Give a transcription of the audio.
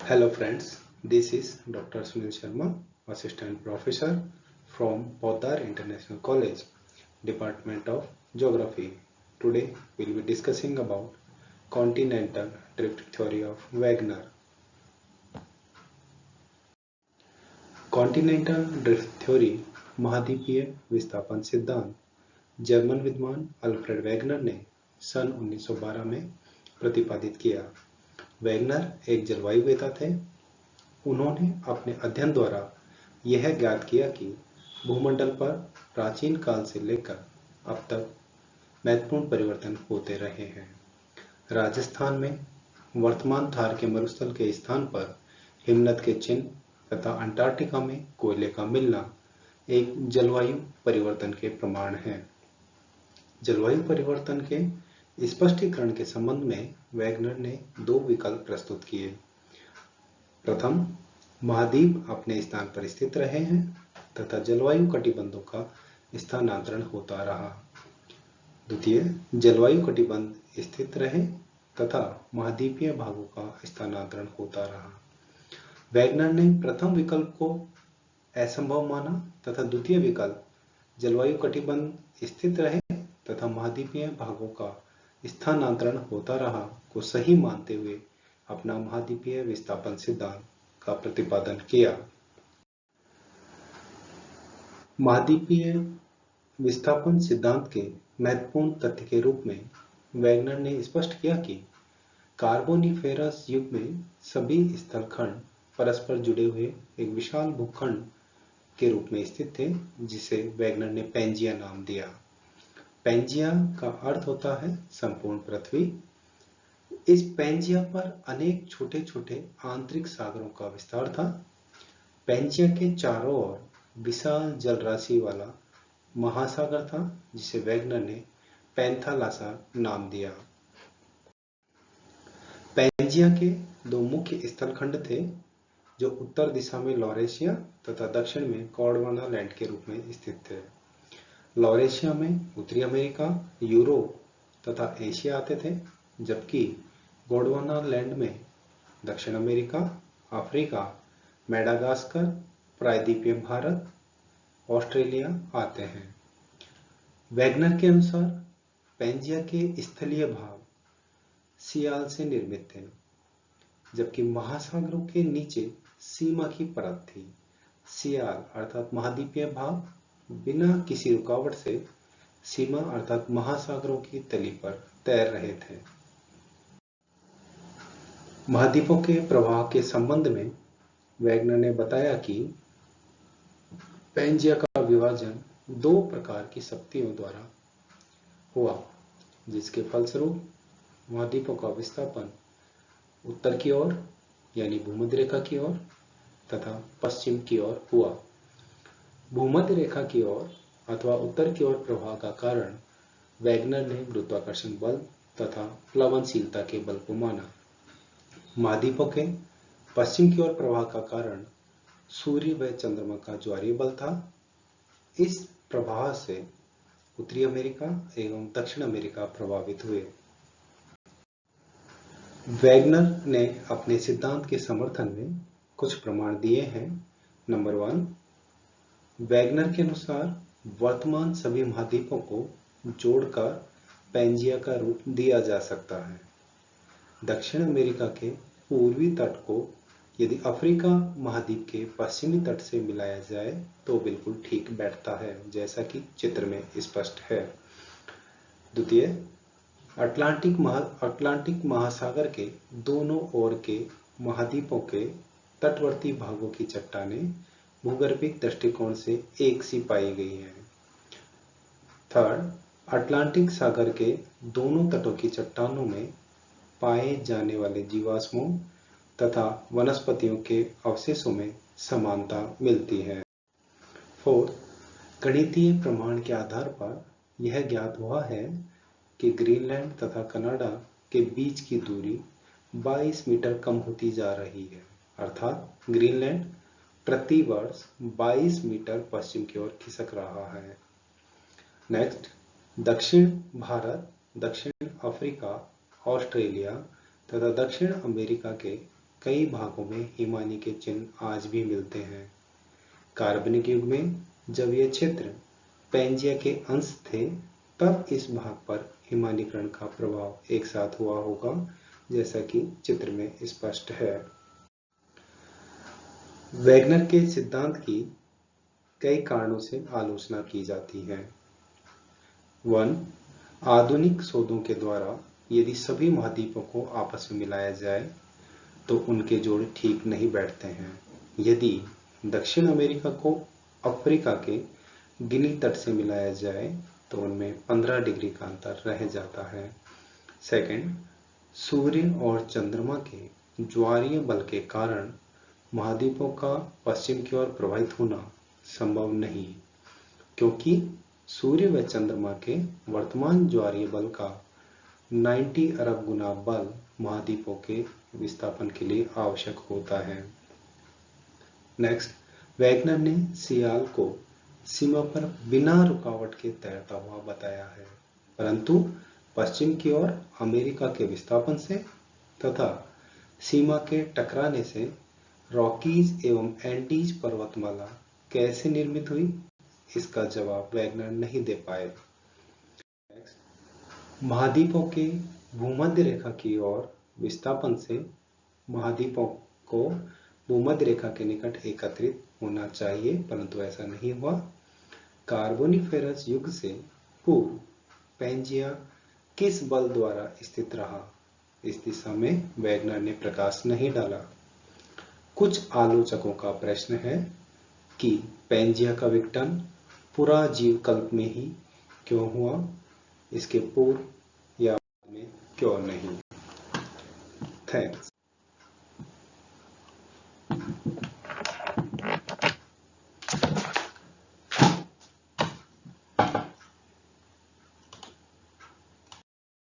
Hello friends, this is Dr. Sunil Sharma, Assistant Professor from Poddar International College, Department of Geography. Today we'll be discussing about continental drift theory of Wagner. Continental drift theory महाद्वीपीय विस्थापन सिद्धांत German विद्वान Alfred Wegener ने सन 1912 में प्रतिपादित किया। Wagner एक जलवायुवेत्ता थे। उन्होंने अपने अध्ययन द्वारा यह ज्ञात किया कि भूमंडल पर प्राचीन काल से लेकर अब तक महत्वपूर्ण परिवर्तन होते रहे हैं। राजस्थान में वर्तमान थार के मरुस्थल के स्थान पर हिमनद के चिन्ह तथा अंटार्कटिका में कोयले का मिलना एक जलवायु परिवर्तन के प्रमाण हैं। जलवायु परिवर्तन के स्पष्टीकरण के संबंध में वैगनर ने दो विकल्प प्रस्तुत किए। प्रथम, महाद्वीप अपने स्थान पर स्थित रहे हैं तथा जलवायु कटिबंधों का स्थानांतरण होता रहा। द्वितीय, जलवायु कटिबंध स्थित रहे तथा महाद्वीपीय भागों का स्थानांतरण होता रहा। वैगनर ने प्रथम विकल्प को असंभव माना तथा द्वितीय विकल्प जलवायु कटिबंध स्थित रहे तथा महाद्वीपीय भागों का स्थानांतरण होता रहा को सही मानते हुए अपना महाद्वीपीय विस्थापन सिद्धांत का प्रतिपादन किया। महाद्वीपीय विस्थापन सिद्धांत के महत्वपूर्ण तथ्य के रूप में वैगनर ने स्पष्ट किया कि कार्बोनिफेरस युग में सभी स्थलखंड परस्पर जुड़े हुए एक विशाल भूखंड के रूप में स्थित थे, जिसे वैगनर ने पैंजिया नाम दिया। पैंजिया का अर्थ होता है संपूर्ण पृथ्वी। इस पैंजिया पर अनेक छोटे छोटे आंतरिक सागरों का विस्तार था। पैंजिया के चारों ओर विशाल जल राशि वाला महासागर था, जिसे वैगनर ने पैंथालासा नाम दिया। पैंजिया के दो मुख्य स्थलखंड थे, जो उत्तर दिशा में लॉरेशिया तथा दक्षिण में गोंडवाना लैंड के रूप में स्थित थे। लॉरेशिया में उत्तरी अमेरिका, यूरोप तथा एशिया आते थे, जबकि गोंडवाना लैंड में दक्षिण अमेरिका, अफ्रीका, मेडागास्कर, प्रायद्वीपीय भारत, ऑस्ट्रेलिया आते हैं। वैगनर के अनुसार पैंजिया के स्थलीय भाग सियाल से निर्मित थे, जबकि महासागरों के नीचे सीमा की परत थी। सियाल अर्थात महाद्वीपीय भाग बिना किसी रुकावट से सीमा अर्थात महासागरों की तली पर तैर रहे थे। महाद्वीपों के प्रवाह के संबंध में वैगनर ने बताया कि पैंजिया का विभाजन दो प्रकार की शक्तियों द्वारा हुआ, जिसके फलस्वरूप महाद्वीपों का विस्थापन उत्तर की ओर यानी भूमध्य रेखा की ओर तथा पश्चिम की ओर हुआ। भूमध्य रेखा की ओर अथवा उत्तर की ओर प्रवाह का कारण वैगनर ने गुरुत्वाकर्षण बल तथा प्लवनशीलता के बल को माना। महाद्वीपों के पश्चिम की ओर प्रवाह का कारण सूर्य व चंद्रमा का ज्वारीय बल था। इस प्रवाह से उत्तरी अमेरिका एवं दक्षिण अमेरिका प्रभावित हुए। वैगनर ने अपने सिद्धांत के समर्थन में कुछ प्रमाण दिए हैं। नंबर 1, वैगनर के अनुसार वर्तमान सभी महाद्वीपों को जोड़कर पैंजिया का रूप दिया जा सकता है। दक्षिण अमेरिका के पूर्वी तट को यदि अफ्रीका महाद्वीप के पश्चिमी तट से मिलाया जाए तो बिल्कुल ठीक बैठता है, जैसा कि चित्र में स्पष्ट है। द्वितीय, अटलांटिक महासागर के दोनों ओर के महाद्वीपों के तटवर्ती भागों की चट्टानें भूगर्भिक दृष्टिकोण से एक सी पाई गई हैं। थर्ड, अटलांटिक सागर के दोनों तटों की चट्टानों में पाए जाने वाले जीवाश्मों तथा वनस्पतियों के अवशेषों में समानता मिलती है। फोर्थ, गणितीय प्रमाण के आधार पर यह ज्ञात हुआ है कि ग्रीनलैंड तथा कनाडा के बीच की दूरी 22 मीटर कम होती जा रही है, अर्थात ग्रीनलैंड प्रति वर्ष 22 मीटर पश्चिम की ओर खिसक रहा है। नेक्स्ट, दक्षिण भारत, दक्षिण अफ्रीका, ऑस्ट्रेलिया तथा दक्षिण अमेरिका के कई भागों में हिमानी के चिन्ह आज भी मिलते हैं। कार्बनिक युग में जब ये क्षेत्र पैंजिया के अंश थे, तब इस भाग पर हिमानीकरण का प्रभाव एक साथ हुआ होगा, जैसा कि चित्र में स्पष्ट है। वैगनर के सिद्धांत की कई कारणों से आलोचना की जाती है। 1. आधुनिक शोधों के द्वारा यदि सभी महाद्वीपों को आपस में मिलाया जाए तो उनके जोड़ ठीक नहीं बैठते हैं। यदि दक्षिण अमेरिका को अफ्रीका के गिनी तट से मिलाया जाए तो उनमें 15 डिग्री का अंतर रह जाता है। 2. सूर्य और चंद्रमा के ज्वारीय बल के कारण महाद्वीपों का पश्चिम की ओर प्रवाहित होना संभव नहीं, क्योंकि सूर्य व चंद्रमा के वर्तमान ज्वारीय बल का 90 अरब गुना बल महाद्वीपों के विस्थापन के लिए आवश्यक होता है। नेक्स्ट, वैगनर ने सियाल को सीमा पर बिना रुकावट के तैरता हुआ बताया है, परंतु पश्चिम की ओर अमेरिका के विस्थापन से तथा सीमा के टकराने से रॉकीज एवं एंडीज पर्वतमाला कैसे निर्मित हुई, इसका जवाब वैगनर नहीं दे पाए। महाद्वीपों के भूमध्य रेखा की ओर विस्थापन से महाद्वीपों को भूमध्य रेखा के निकट एकत्रित होना चाहिए, परंतु ऐसा नहीं हुआ। कार्बोनिफेरस युग से पूर्व पैंजिया किस बल द्वारा स्थित रहा, इस दिशा में वैगनर ने प्रकाश नहीं डाला। कुछ आलोचकों का प्रश्न है कि पैंजिया का विघटन पूरा जीवकल्प में ही क्यों हुआ, इसके पूर्व या बाद में क्यों नहीं। थैंक्स।